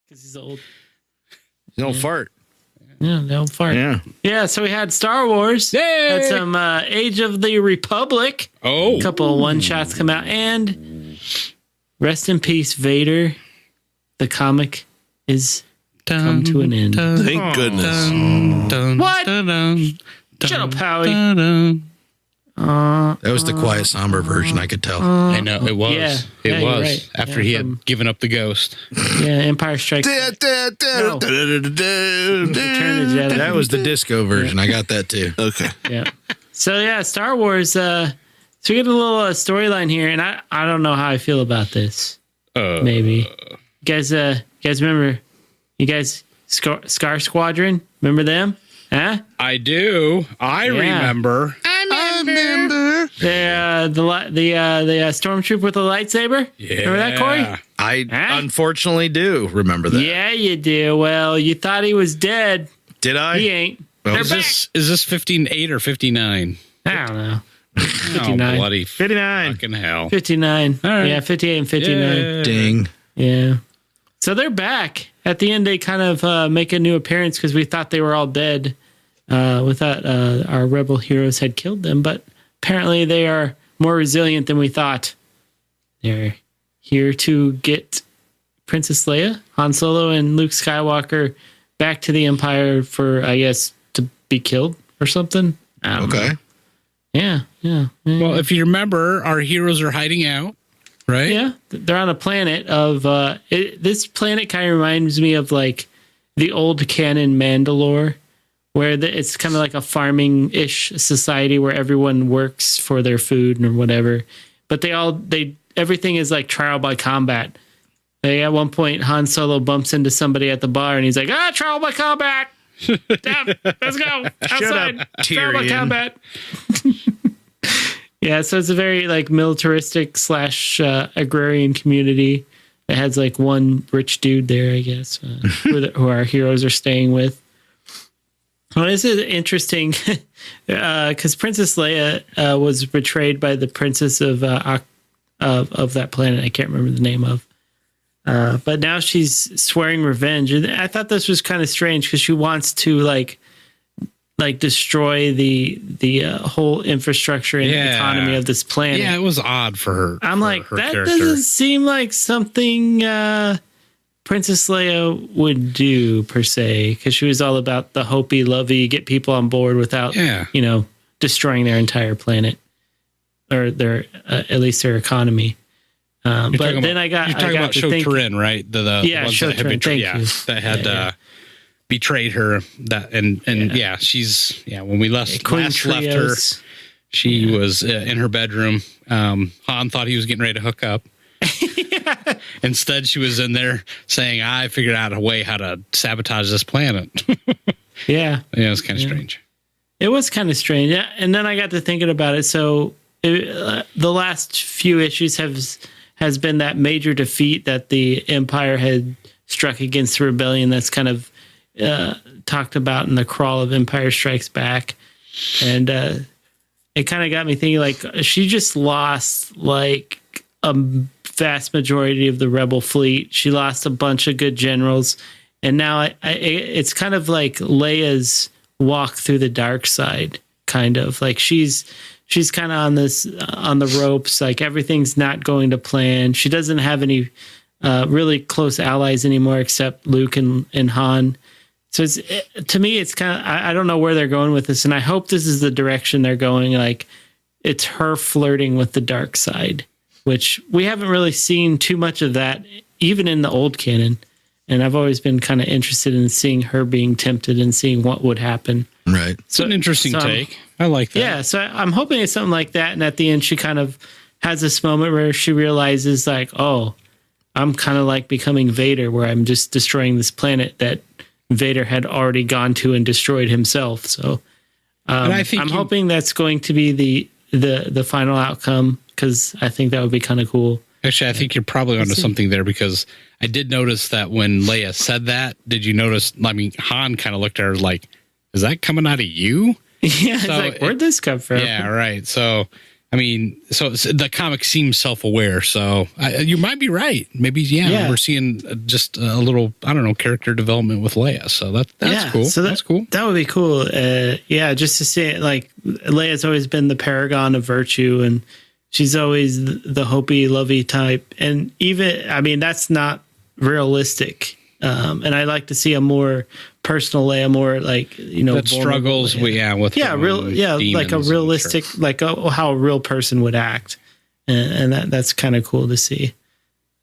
Because he's old. You don't fart. Yeah, they don't fart. Yeah, so we had Star Wars. Yay! Had some Age of the Republic. Oh. A couple of one-shots come out. And rest in peace, Vader. The comic is come to an end. Thank goodness. What? Shut up, Howie. That was the quiet, somber version, I could tell. I know, it was. Yeah. It Yeah, you're was. right. After Yeah, he had given up the ghost. Yeah, Empire Strikes Back. Return of the Jedi. That was the disco version. I got that too. Okay. Yeah. So yeah, Star Wars. So we get a little storyline here, and I don't know how I feel about this. Maybe you guys remember? You guys Scar Squadron? Remember them? Huh? I do. I remember. The stormtrooper with a lightsaber. Yeah. Remember that, Corey? I unfortunately do remember that. Yeah, you do. Well, you thought he was dead. Did I? He ain't. Well, They're Is this 15-8 or 59? I don't know. Oh, 59. bloody 59. fucking hell. 59. All right. Yeah, 58 and 59. Yeah. Ding. Yeah. So they're back. At the end, they kind of make a new appearance because we thought they were all dead. We thought our rebel heroes had killed them, but apparently they are more resilient than we thought. They're here to get Princess Leia, Han Solo, and Luke Skywalker back to the Empire for, I guess, to be killed or something. I don't know. Yeah. Well, if you remember, our heroes are hiding out, right? Yeah, they're on a planet of this planet kind of reminds me of like the old canon Mandalore, where it's kind of like a farming-ish society where everyone works for their food or whatever, but everything is like trial by combat. At one point, Han Solo bumps into somebody at the bar and he's like, trial by combat. Damn, let's go outside. Trial by combat. Yeah, so it's a very like militaristic / agrarian community that has like one rich dude there, I guess, who our heroes are staying with. Well, this is interesting because Princess Leia was betrayed by the princess of that planet. I can't remember the name of. But now she's swearing revenge, and I thought this was kind of strange because she wants to like destroy the whole infrastructure and economy of this planet. Yeah, it was odd for her. I'm like, her that character. doesn't seem like something Princess Leia would do per se, because she was all about the hopey, lovey, get people on board without, destroying their entire planet or their at least their economy. But then I got to think, Turin, right? The ones that had betrayed, that had betrayed her. That and she's when we last left her, she was in her bedroom. Han thought he was getting ready to hook up. Instead, she was in there saying, "I figured out a way how to sabotage this planet." Yeah, it was kind of strange. It was kind of strange. Yeah, and then I got to thinking about it. So the last few issues has been that major defeat that the Empire had struck against the rebellion. That's kind of talked about in the crawl of Empire Strikes Back, and it kind of got me thinking, like, she just lost like a vast majority of the rebel fleet. She lost a bunch of good generals, and now it's kind of like Leia's walk through the dark side, kind of like she's kind of on the ropes, like everything's not going to plan. She doesn't have any really close allies anymore except Luke and Han. So to me, it's kind of, I don't know where they're going with this, and I hope this is the direction they're going. Like, it's her flirting with the dark side, which we haven't really seen too much of that, even in the old canon. And I've always been kind of interested in seeing her being tempted and seeing what would happen. Right. It's an interesting take. I like that. Yeah, so I'm hoping it's something like that. And at the end, she kind of has this moment where she realizes, like, oh, I'm kind of like becoming Vader, where I'm just destroying this planet that Vader had already gone to and destroyed himself. So I'm hoping that's going to be the final outcome, because I think that would be kind of cool. Actually, I think you're probably onto something there, because I did notice that when Leia said that, did you notice? I mean, Han kind of looked at her like, "Is that coming out of you?" Yeah, so, it's like, where'd this come from? Yeah, right. So I mean, so the comic seems self-aware. So you might be right. Maybe, we're seeing just a little, I don't know, character development with Leia. So that's cool. So that's cool. That would be cool. Just to see it, like Leia's always been the paragon of virtue, and she's always the hopey, lovey type. And even, I mean, that's not realistic. And I like to see a more personal Leia, more like, that struggles with like a realistic, like how a real person would act, and that's kind of cool to see.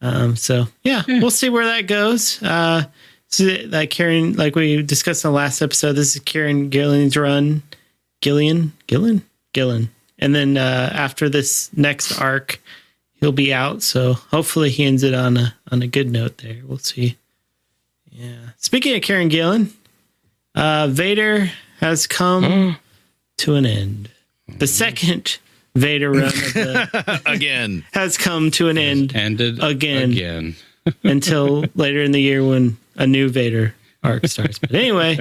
We'll see where that goes. So like Karen, like we discussed in the last episode, this is Karen Gillan's run, Gillan, and then after this next arc, he'll be out. So hopefully he ends it on a good note there. We'll see. Yeah. Speaking of Karen Gillan, Vader has come to an end. The second Vader run of the again has come to an end. Ended again. Until later in the year when a new Vader arc starts. But anyway,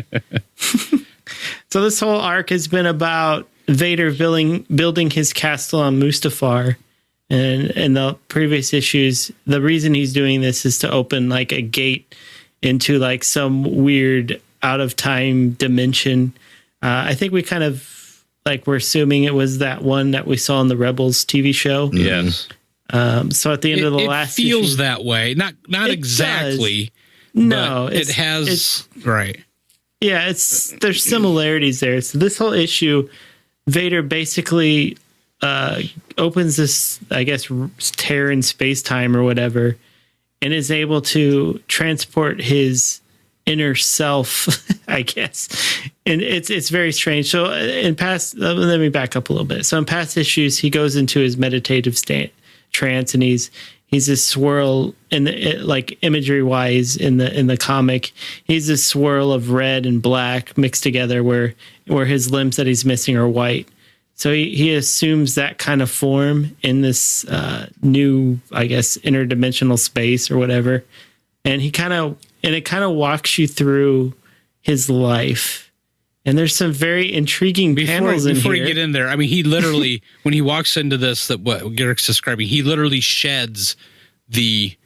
so this whole arc has been about Vader building his castle on Mustafar. And in the previous issues, the reason he's doing this is to open like a gate into like some weird out of time dimension. I think we kind of like we're assuming it was that one that we saw in the Rebels TV show. Yes. So at the end of the last feels issue, that way. Not exactly. No, it has right. Yeah, there's similarities there. So this whole issue, Vader basically opens this, I guess, tear in space time or whatever, and is able to transport his inner self, I guess. And it's very strange. So in past, let me back up a little bit. So in past issues, he goes into his meditative trance, and he's this swirl like imagery wise in the comic. He's this swirl of red and black mixed together where his limbs that he's missing are white. So he assumes that kind of form in this new, I guess, interdimensional space or whatever. And it kind of walks you through his life. And there's some very intriguing panels in here. Before you get in there, I mean, he literally, when he walks into this, that what Garrick's describing, he literally sheds his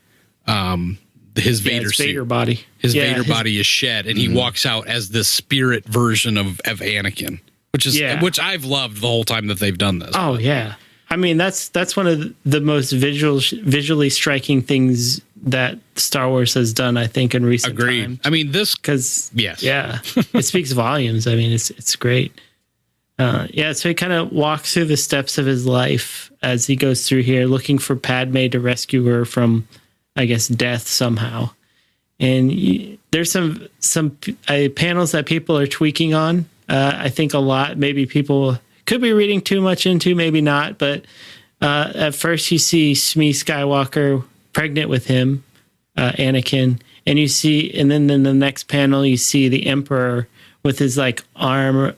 Vader suit. Vader body. His Vader body is shed, and he walks out as the spirit version of Anakin. Which I've loved the whole time that they've done this. Oh, yeah. I mean, that's one of the most visually striking things that Star Wars has done, I think, in recent times. I mean, because yes, yeah, it speaks volumes. I mean, it's great. So he kind of walks through the steps of his life as he goes through here, looking for Padme to rescue her from, I guess, death somehow. And there's some panels that people are tweaking on. I think a lot. Maybe people could be reading too much into, maybe not. But at first, you see Shmi Skywalker pregnant with him, Anakin, and then in the next panel, you see the Emperor with his like arm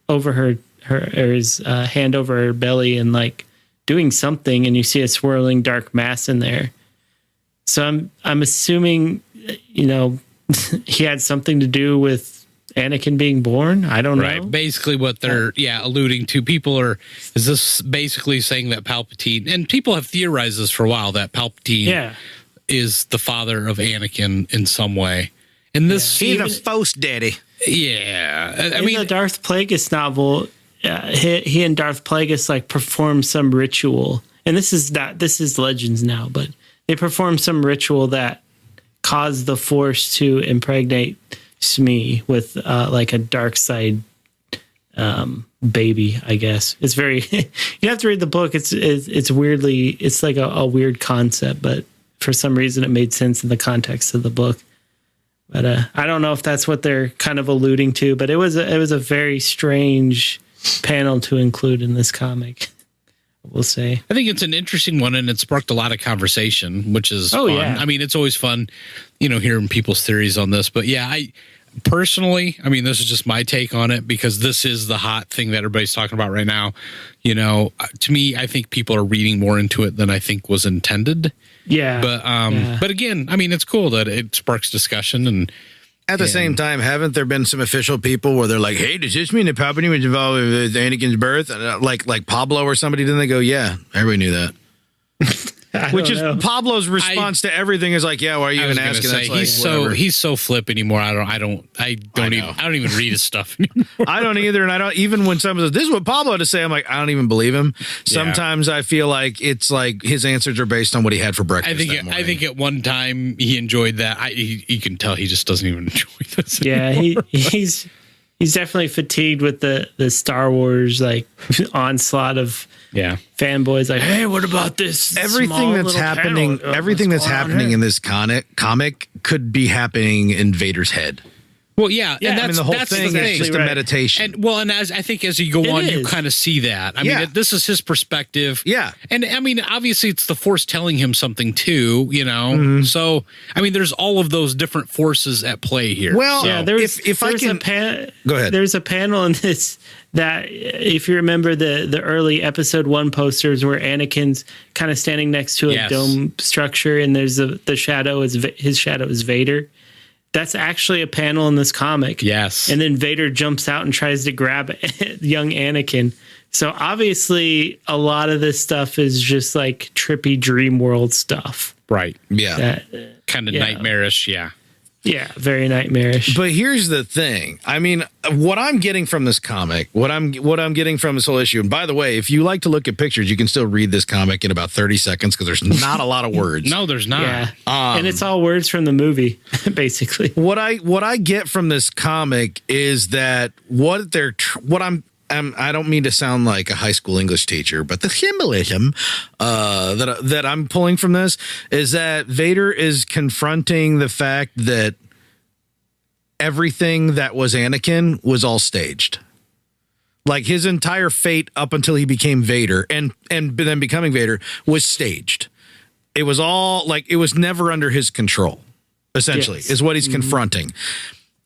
over his hand over her belly and like doing something, and you see a swirling dark mass in there. So I'm assuming, he had something to do with Anakin being born. I don't know. Right. Basically what they're alluding to. Is this basically saying that Palpatine, and people have theorized this for a while, that Palpatine is the father of Anakin in some way. And this he's a Force daddy. Yeah. I mean, the Darth Plagueis novel, he and Darth Plagueis like perform some ritual. And this is Legends now, but they perform some ritual that caused the Force to impregnate Shmi with like a dark side baby, I guess. It's very you have to read the book. It's weirdly, it's like a weird concept, but for some reason it made sense in the context of the book. But I don't know if that's what they're kind of alluding to, but it was a very strange panel to include in this comic, we'll say. I think it's an interesting one, and it sparked a lot of conversation, which is fun. Yeah. I mean, it's always fun, hearing people's theories on this. But yeah, I personally, I mean, this is just my take on it because this is the hot thing that everybody's talking about right now. To me, I think people are reading more into it than I think was intended. Yeah. But again, I mean, it's cool that it sparks discussion, and At the same time, haven't there been some official people where they're like, "Hey, does this mean that Palpatine was involved with Anakin's birth?" And like Pablo or somebody, then they go, "Yeah, everybody knew that." Which is Pablo's response to everything is like, "Yeah, why are you even asking?" Say, he's so flip anymore. I don't even read his stuff anymore. I don't either, and I don't even when someone says, "This is what Pablo had to say," I'm like, I don't even believe him. Sometimes I feel like it's like his answers are based on what he had for breakfast. I think at one time he enjoyed that. You can tell he just doesn't even enjoy this. Yeah, he's definitely fatigued with the Star Wars like onslaught of fanboys. Like, hey, what about this? Everything that's happening, in this comic could be happening in Vader's head. Well, yeah, and the whole thing is just a meditation. And as I think as you go on, you kind of see that. I mean, this is his perspective. Yeah, and I mean, obviously, it's the Force telling him something too. You know, so I mean, there's all of those different forces at play here. Well, go ahead. There's a panel in this that, if you remember the early episode 1 posters, where Anakin's kind of standing next to a dome structure, and there's the shadow his shadow is Vader. That's actually a panel in this comic. Yes. And then Vader jumps out and tries to grab young Anakin. So obviously a lot of this stuff is just like trippy dream world stuff. Right. Yeah. Kind of nightmarish. Yeah. Yeah, very nightmarish. But here's the thing. I mean, what I'm getting from this comic, what I'm getting from this whole issue, and by the way, if you like to look at pictures, you can still read this comic in about 30 seconds because there's not a lot of words. No, there's not. Yeah. And it's all words from the movie, basically. What I get from this comic is that I don't mean to sound like a high school English teacher, but the symbolism that I'm pulling from this is that Vader is confronting the fact that everything that was Anakin was all staged. Like his entire fate up until he became Vader and then becoming Vader was staged. It was all like, it was never under his control, essentially, is what he's confronting.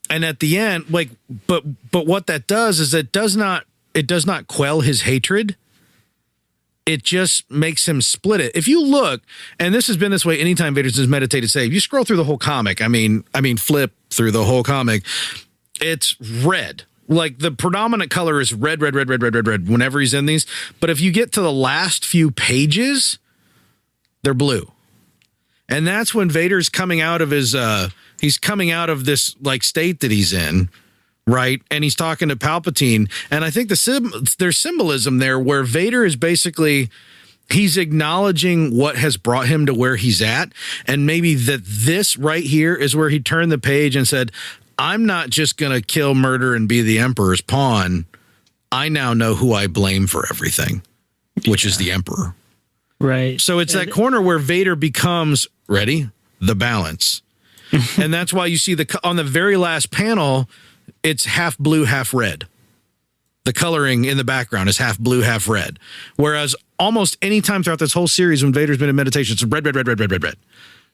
And at the end, like, but what that does is it does not quell his hatred. It just makes him split it. If you look, and this has been this way anytime Vader's his meditated save, you scroll through the whole comic. I mean, flip through the whole comic. It's red. Like the predominant color is red whenever he's in these. But if you get to the last few pages, they're blue. And that's when Vader's coming out of his, he's coming out of this like state that he's in. Right. And he's talking to Palpatine. And I think there's symbolism there where Vader is basically, he's acknowledging what has brought him to where he's at. And maybe that this right here is where he turned the page and said, I'm not just going to kill, murder, and be the Emperor's pawn. I now know who I blame for everything, which is the Emperor. Right. So it's that corner where Vader becomes, ready, the balance. And that's why you see on the very last panel, it's half blue, half red. The coloring in the background is half blue, half red. Whereas almost any time throughout this whole series when Vader's been in meditation, it's red.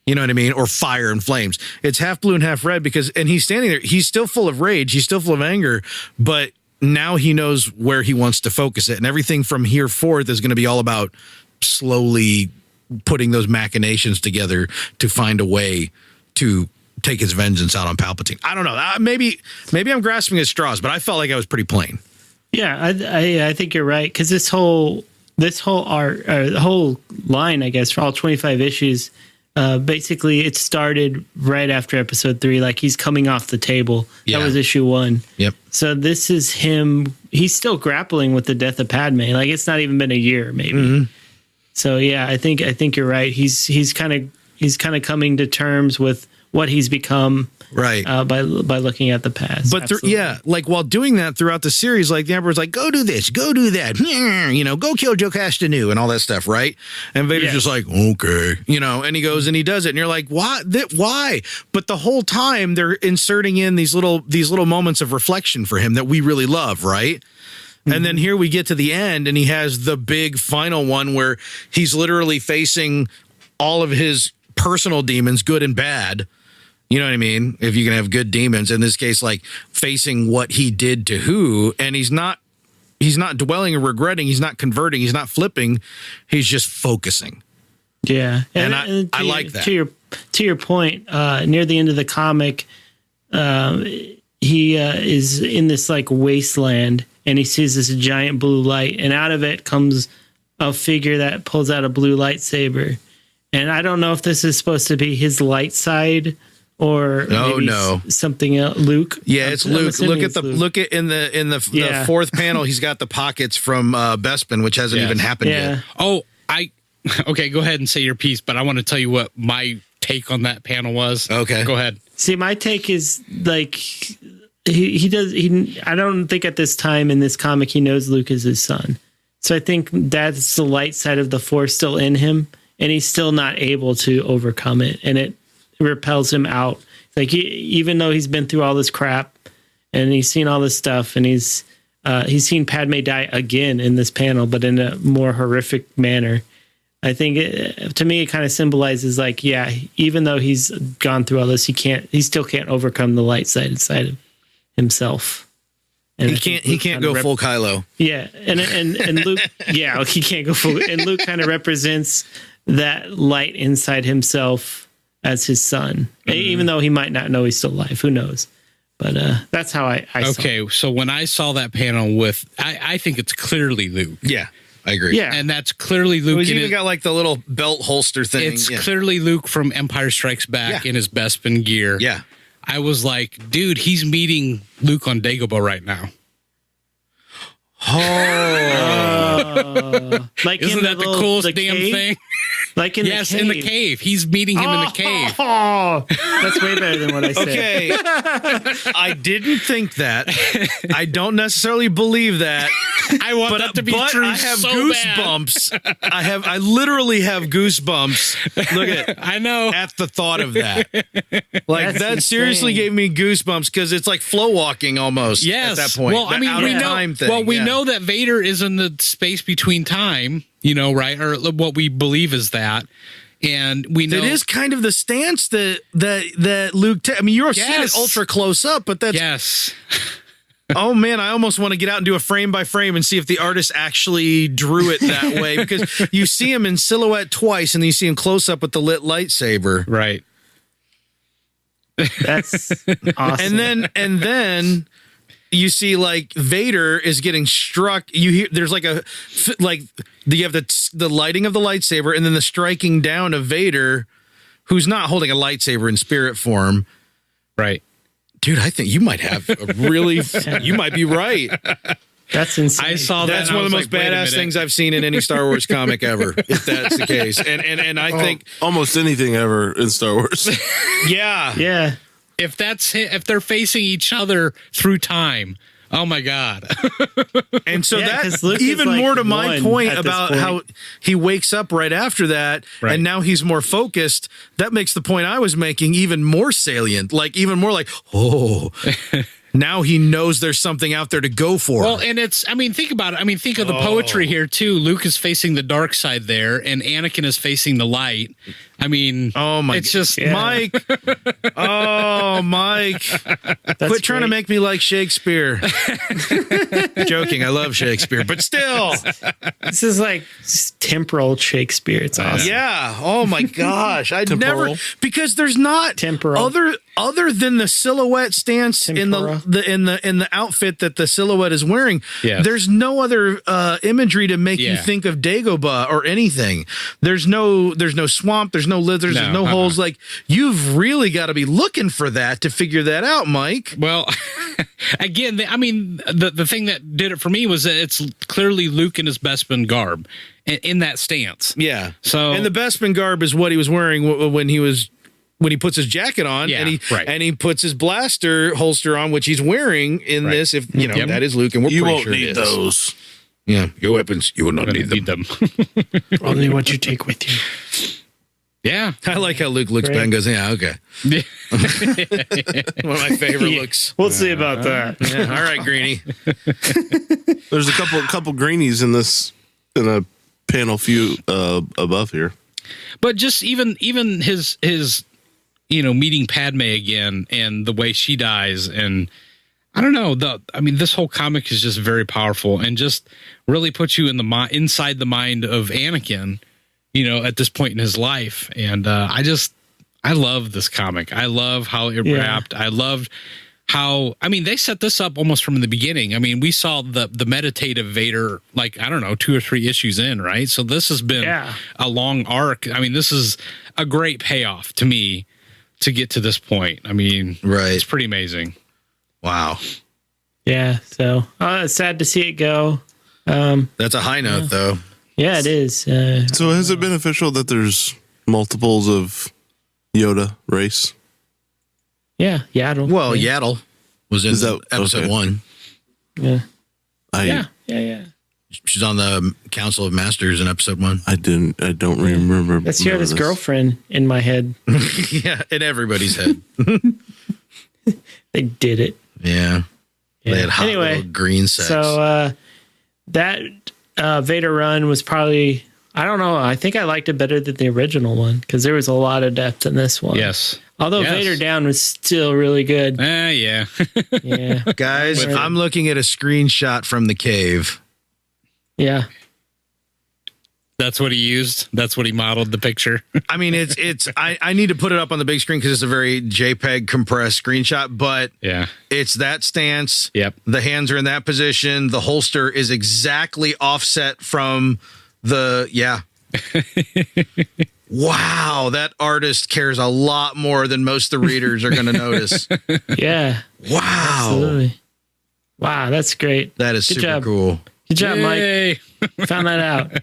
You know what I mean? Or fire and flames. It's half blue and half red and he's standing there. He's still full of rage. He's still full of anger, but now he knows where he wants to focus it. And everything from here forth is going to be all about slowly putting those machinations together to find a way to take his vengeance out on Palpatine. I don't know. Maybe I'm grasping at straws, but I felt like I was pretty plain. Yeah, I think you're right, because this whole art, the whole line, I guess, for all 25 issues, basically it started right after episode 3. Like he's coming off the table. Yeah. That was issue 1. Yep. So this is him. He's still grappling with the death of Padme. Like it's not even been a year, maybe. Mm-hmm. So yeah, I think you're right. He's kind of coming to terms with what he's become, right? By looking at the past. But like while doing that throughout the series, like the Emperor's like, go do this, go do that, you know, go kill Joe Castanu and all that stuff, right? And Vader's just like, okay, you know, and he goes and he does it, and you're like, what? Why? But the whole time they're inserting in these little moments of reflection for him that we really love, right? Mm-hmm. And then here we get to the end, and he has the big final one where he's literally facing all of his personal demons, good and bad. You know what I mean? If you can have good demons, in this case, like facing what he did to who, and he's not dwelling or regretting. He's not converting. He's not flipping. He's just focusing. Yeah. And I like that. To your point, near the end of the comic, he is in this like wasteland, and he sees this giant blue light, and out of it comes a figure that pulls out a blue lightsaber. And I don't know if this is supposed to be his light side or something else. Luke. Yeah, it's Luke. Look at in the fourth panel. He's got the pockets from Bespin, which hasn't even happened yet. Oh, okay. Go ahead and say your piece, but I want to tell you what my take on that panel was. Okay, go ahead. See, my take is like I don't think at this time in this comic he knows Luke is his son. So I think that's the light side of the Force still in him, and he's still not able to overcome it, and it repels him out. Like even though he's been through all this crap and he's seen all this stuff, and he's seen Padme die again in this panel, but in a more horrific manner. I think to me it kind of symbolizes like, yeah, even though he's gone through all this, he still can't overcome the light side inside of himself. And he can't go full Kylo. Yeah, and Luke, yeah, he can't go full. And Luke kind of represents that light inside himself as his son, even though he might not know he's still alive. Who knows? But that's how I saw it. So when I saw that panel with, I think it's clearly Luke. Yeah, I agree. Yeah, and that's clearly Luke. He's even got like the little belt holster thing. It's clearly Luke from Empire Strikes Back in his Bespin gear. Yeah. I was like, dude, he's meeting Luke on Dagobah right now. Oh, like isn't that the coolest damn thing? Like in the cave. In the cave. He's meeting him in the cave. Oh, that's way better than what I said. Okay, I didn't think that. I don't necessarily believe that. I want that to be true. I have so goosebumps. Bad. I literally have goosebumps. Look at I know at the thought of that. Like that's that seriously gave me goosebumps because it's like flow walking almost. Yes. At that point. Well, I mean, we know. Well, we know that Vader is in the space between time. You know, right? Or what we believe is that. And we know it is kind of the stance that Luke I mean, you're seeing it ultra close up, but that's oh man, I almost want to get out and do a frame by frame and see if the artist actually drew it that way, because you see him in silhouette twice and then you see him close up with the lit lightsaber. Right. That's awesome. And then you see like Vader is getting struck. You hear there's like you have the lighting of the lightsaber and then the striking down of Vader, who's not holding a lightsaber in spirit form. Right. Dude, I think you might have a really, you might be right. That's insane. I saw that. That's one of the most badass things I've seen in any Star Wars comic ever, if that's the case. And I think almost anything ever in Star Wars. Yeah. Yeah. If they're facing each other through time, oh my God. And so that's even like more to my point about how he wakes up right after that, and now he's more focused. That makes the point I was making even more salient, like even more like, oh, now he knows there's something out there to go for. Well, and think about it. I mean, think of the poetry here too. Luke is facing the dark side there, and Anakin is facing the light. I mean, it's just Mike. Oh, Mike. Quit trying to make me like Shakespeare. Joking. I love Shakespeare, but still. This is like temporal Shakespeare. It's awesome. Yeah. Oh my gosh. I'd never, because there's not temporal other than the silhouette stance in the outfit that the silhouette is wearing. Yes. There's no other imagery to make you think of Dagobah or anything. There's no swamp. There's no lizards. There's no holes. Like, you've really got to be looking for that to figure that out, Mike. Well, again, the thing that did it for me was that it's clearly Luke in his Bespin garb in that stance. Yeah. So, and the Bespin garb is what he was wearing when he puts his jacket on, and he puts his blaster holster on, which he's wearing in this. If you know that is Luke, and you pretty won't sure need those. Yeah, your weapons, you will not need them. Only what you take with you. Yeah, I like how Luke looks back and goes, "Yeah, okay." One of my favorite looks. We'll see about that. Yeah, all right, Greenie. There's a couple greenies in a panel few above here. But just even his meeting Padme again and the way she dies, and I don't know, this whole comic is just very powerful and just really puts you in inside the mind of Anakin, at this point in his life. And I I love this comic. I love how it wrapped. I loved how, I mean, they set this up almost from the beginning. I mean, we saw the meditative Vader, like, I don't know, 2 or 3 issues in, right? So this has been a long arc. I mean, this is a great payoff to me to get to this point. I mean, it's pretty amazing. Wow. Yeah. So it's sad to see it go. That's a high note, though. Yeah, it is. So has it been official that there's multiples of Yoda race? Yeah, Yaddle. Well, Yaddle was in episode 1. Yeah. Yeah. She's on the Council of Masters in episode 1. I don't remember. That's Yoda's girlfriend in my head. Yeah, in everybody's head. They did it. Yeah. They had hot little green sex. So that Vader run was probably, I don't know, I think I liked it better than the original one because there was a lot of depth in this one. Yes. Although Vader Down was still really good. Yeah. Yeah. Guys, I'm looking at a screenshot from the cave. Yeah. That's what he used. That's what he modeled the picture. I mean, I need to put it up on the big screen because it's a very JPEG compressed screenshot, but it's that stance. Yep. The hands are in that position. The holster is exactly offset from the, Wow, that artist cares a lot more than most of the readers are going to notice. Yeah. Wow. Absolutely. Wow, that's great. That is super cool. Good job, Yay. Mike. Found that out.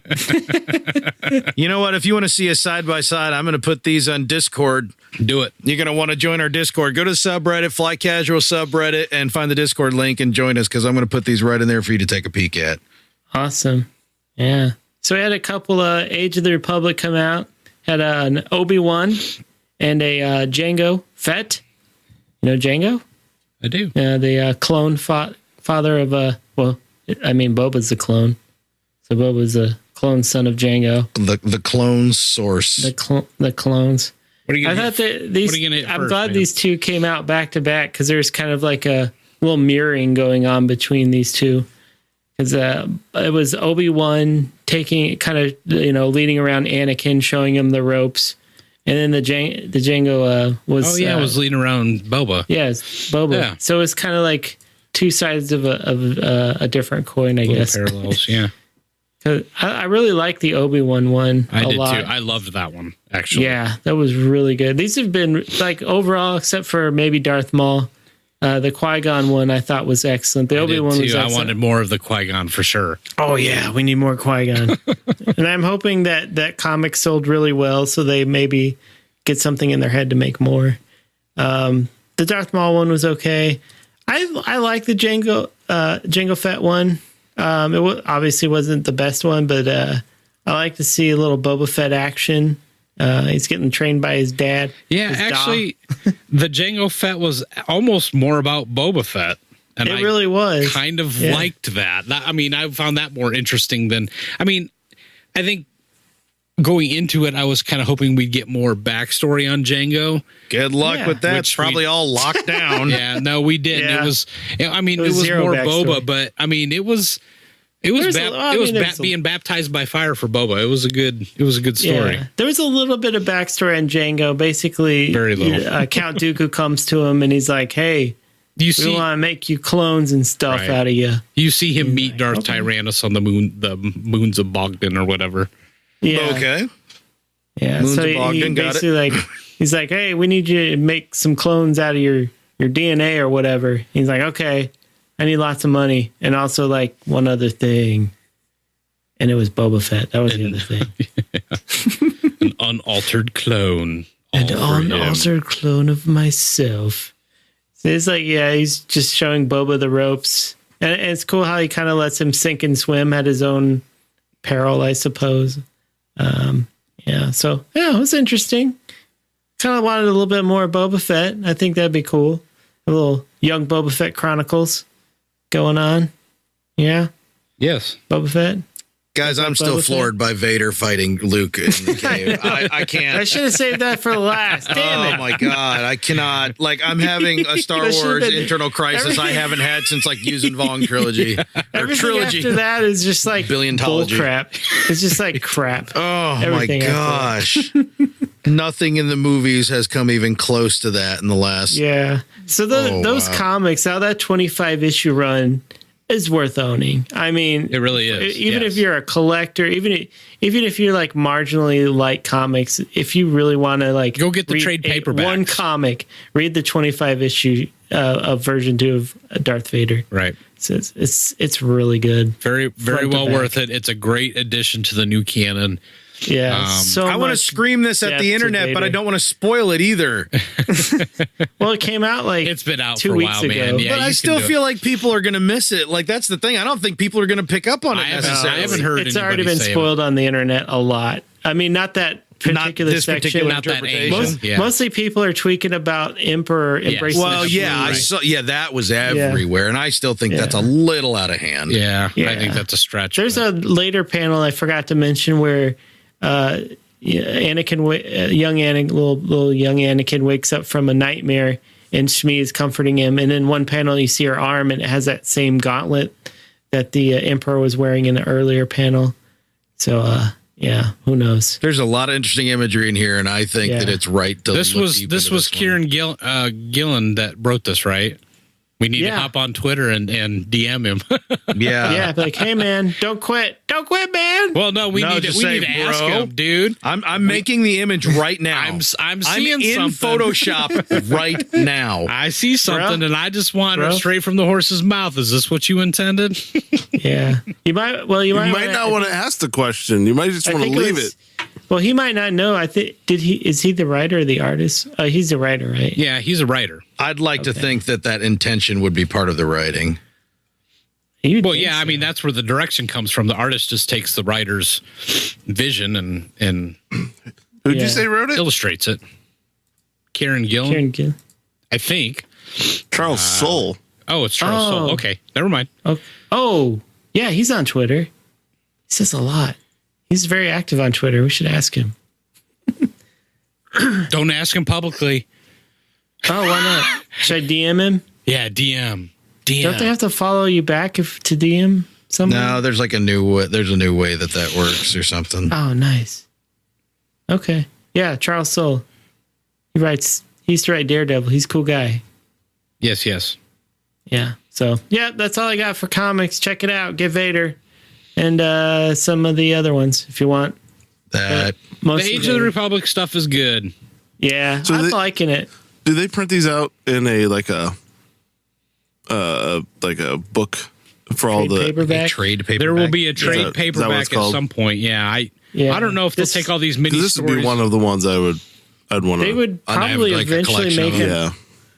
You know what? If you want to see us side by side, I'm going to put these on Discord. Do it. You're going to want to join our Discord. Go to the subreddit, Fly Casual subreddit, and find the Discord link and join us because I'm going to put these right in there for you to take a peek at. Awesome. Yeah. So we had a couple of Age of the Republic come out. Had an Obi-Wan and a Jango Fett. You know Jango? I do. The clone father of Boba's the clone. So Boba's the clone son of Jango. The clone source. The clones. What are you gonna I thought that these. I'm glad these two came out back to back because there's kind of like a little mirroring going on between these two. Because it was Obi-Wan taking kind of leading around Anakin, showing him the ropes, and then the Jango was was leading around Boba. Yeah, it's Boba. Yeah. So it's kind of like two sides of a different coin, I guess. Parallels, yeah. I really like the Obi-Wan one. I did too. I loved that one actually. Yeah, that was really good. These have been like overall, except for maybe Darth Maul. The Qui-Gon one I thought was excellent. The Obi-Wan was excellent. I wanted more of the Qui-Gon for sure. Oh yeah, we need more Qui-Gon. And I'm hoping that comic sold really well, so they maybe get something in their head to make more. The Darth Maul one was okay. I like the Jango Fett one. It obviously wasn't the best one, but I like to see a little Boba Fett action. He's getting trained by his dad. Yeah, actually, the Jango Fett was almost more about Boba Fett. And it really was. Kind of liked that. I mean, I found that more interesting than... I mean, I think going into it, I was kind of hoping we'd get more backstory on Jango. Good luck with that. It's probably all locked down. Yeah, no, we didn't. Yeah. It was more Boba, but I mean, it was being baptized by fire for Boba. It was a good story. Yeah. There was a little bit of backstory on Jango. Basically, very little. Count Dooku comes to him and he's like, "Hey, we want to make you clones and stuff out of you." You see him meet Darth Tyrannus on the moons of Bogdan or whatever. Yeah. Okay. Yeah. Moons of Bogdan, got it. He's like, "Hey, we need you to make some clones out of your DNA or whatever." He's like, "Okay. I need lots of money." And also like one other thing. And it was Boba Fett. That was the other thing. An unaltered clone. An unaltered clone of myself. So it's like, he's just showing Boba the ropes. And it's cool how he kind of lets him sink and swim at his own peril, I suppose. So it was interesting. Kind of wanted a little bit more Boba Fett. I think that'd be cool. A little young Boba Fett Chronicles going on. Yeah. Yes. Boba Fett. Guys, I'm still floored by Vader fighting Luke in the cave. I can't. I should have saved that for last. Damn it. Oh my God. I cannot. Like, I'm having a Star Wars internal crisis I haven't had since like Yuuzhan Vong trilogy. Everything after that is just like bull crap. It's just like crap. Oh my gosh. Nothing in the movies has come even close to that in the last. Yeah. So those comics, how that 25 issue run is worth owning. I mean, it really is. Even if you're a collector, even if you're like marginally like comics, if you really want to like go get the trade paperback, one comic, read the 25 issue of version 2 of Darth Vader. Right. So it's really good. Very well worth it. It's a great addition to the new canon. Yeah. So I want to scream this at the internet, but I don't want to spoil it either. Well, it came out like it's been out 2 for a weeks while, ago. man. Yeah, but I still feel like people are going to miss it. Like that's the thing. I don't think people are going to pick up on it necessarily. I haven't heard it's already been spoiled on the internet a lot. I mean, not that particular section. Not that angle. Mostly people are tweaking about Emperor embracing. Well, yeah, I saw. Yeah, that was everywhere, and I still think that's a little out of hand. Yeah, I think that's a stretch. There's a later panel I forgot to mention where Anakin, young Anakin wakes up from a nightmare, and Shmi is comforting him. And in one panel, you see her arm, and it has that same gauntlet that the Emperor was wearing in the earlier panel. So, yeah, who knows? There's a lot of interesting imagery in here, and I think that it's right to. This was Kieran Gillen that wrote this, right? We need to hop on Twitter and DM him. Yeah, like, hey man, don't quit, man. Well, no, we need to ask him, dude. I'm making the image right now. I'm seeing in something. Photoshop right now. I see something, and I just want it straight from the horse's mouth. Is this what you intended? Yeah, you might not want to ask the question. You might just want to leave it. Well, he might not know. I think is he the writer or the artist? He's the writer, right? Yeah, he's a writer. I'd like to think that intention would be part of the writing. Well, yeah, I mean that's where the direction comes from. The artist just takes the writer's vision and who'd you say wrote it? Illustrates it. Kieran Gillen. I think. Charles Soule. Oh, it's Charles Soule. Okay, never mind. Oh, yeah, he's on Twitter. He says a lot. He's very active on Twitter. We should ask him. Don't ask him publicly. Oh, why not? Should I DM him? Yeah, DM. Don't they have to follow you back to DM someone? No, there's like a new way that works or something. Oh, nice. Okay. Yeah, Charles Soule. He used to write Daredevil. He's a cool guy. Yes. Yeah. So, yeah, that's all I got for comics. Check it out. Get Vader. And some of the other ones, if you want. The Age of the Republic stuff is good. Yeah, so I'm liking it. Do they print these out in a book for all the paperback? Trade paperback? There will be a trade paperback at some point. Yeah, I don't know if they'll take all these mini this stories. would be one of the ones I'd want to. They would probably eventually make it.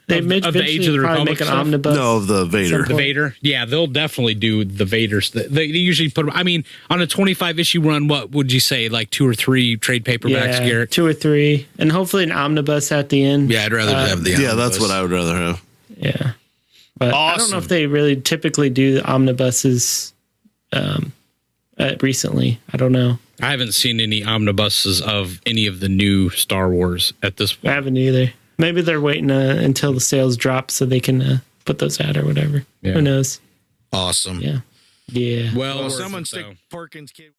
They of the Age of the Republic make an omnibus. No, of the Vader. The Vader. Yeah, they'll definitely do the Vaders. They usually put. I mean, on a 25 issue run, what would you say? Like 2 or 3 trade paperbacks, Garrick? 2 or 3, and hopefully an omnibus at the end. Yeah, I'd rather have the omnibus. Yeah, that's what I would rather have. Yeah, but I don't know if they really typically do the omnibuses recently. I don't know. I haven't seen any omnibuses of any of the new Star Wars at this point. I haven't either. Maybe they're waiting until the sales drop so they can put those out or whatever. Yeah. Who knows? Awesome. Yeah. Well, someone stick Porkins' kid.